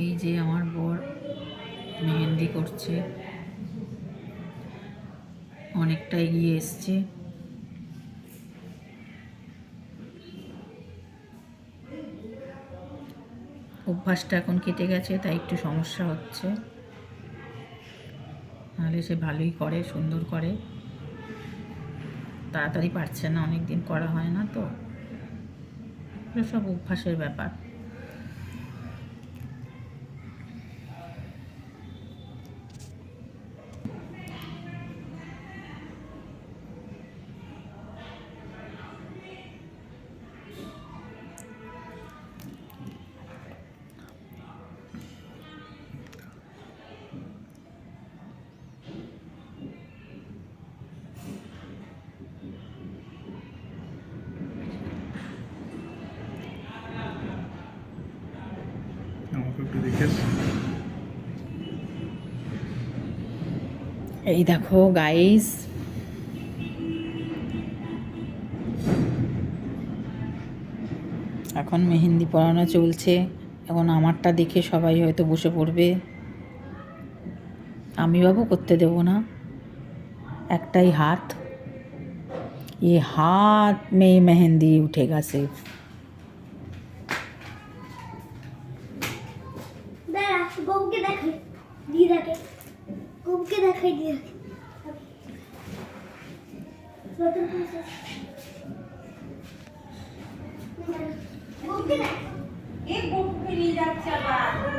এই যে আমার বর মেহেন্দি করছে, অনেকটা এগিয়ে এসছে। অভ্যাসটা এখন কেটে গেছে, তাই একটু সমস্যা হচ্ছে, নাহলে সে ভালোই করে, সুন্দর করে। তাড়াতাড়ি পারছে না, অনেক দিন করা হয় না তো, সব অভ্যাসের ব্যাপার। এই দেখো গাইস, এখন মেহেন্দি পরানো চলছে। এখন আমারটা দেখে সবাই হয়তো বসে পড়বে, আমি বাবু করতে দেব না। একটাই हाथ, ये हाथ में मेहंदी उठेगा सिर्फ। বউকে দেখাই, দিদাকে বউকে দেখাই, দিদাকে বউকে দেখ, এই বউকে নিয়ে যাচ্ছে আবার।